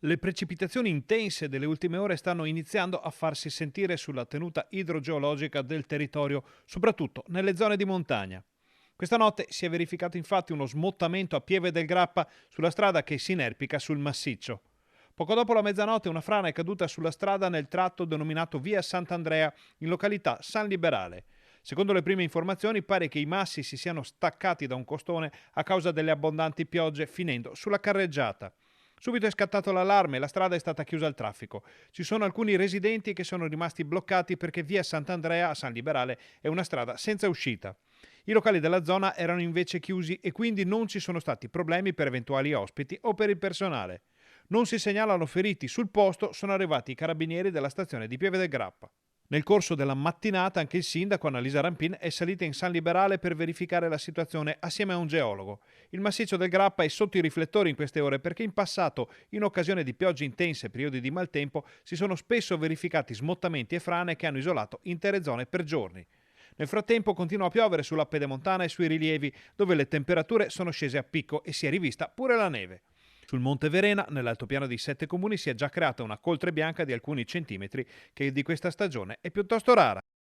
Le precipitazioni intense delle ultime ore stanno iniziando a farsi sentire sulla tenuta idrogeologica del territorio, soprattutto nelle zone di montagna. Questa notte si è verificato infatti uno smottamento a Pieve del Grappa sulla strada che si inerpica sul massiccio. Poco dopo la mezzanotte una frana è caduta sulla strada nel tratto denominato Via Sant'Andrea, in località San Liberale. Secondo le prime informazioni pare che i massi si siano staccati da un costone a causa delle abbondanti piogge, finendo sulla carreggiata. Subito è scattato l'allarme e la strada è stata chiusa al traffico. Ci sono alcuni residenti che sono rimasti bloccati perché via Sant'Andrea a San Liberale è una strada senza uscita. I locali della zona erano invece chiusi e quindi non ci sono stati problemi per eventuali ospiti o per il personale. Non si segnalano feriti, sul posto sono arrivati i carabinieri della stazione di Pieve del Grappa. Nel corso della mattinata anche il sindaco Annalisa Rampin è salita in San Liberale per verificare la situazione assieme a un geologo. Il massiccio del Grappa è sotto i riflettori in queste ore perché in passato, in occasione di piogge intense e periodi di maltempo, si sono spesso verificati smottamenti e frane che hanno isolato intere zone per giorni. Nel frattempo continua a piovere sulla pedemontana e sui rilievi, dove le temperature sono scese a picco e si è rivista pure la neve. Sul Monte Verena, nell'altopiano di 7 comuni, si è già creata una coltre bianca di alcuni centimetri che di questa stagione è piuttosto rara.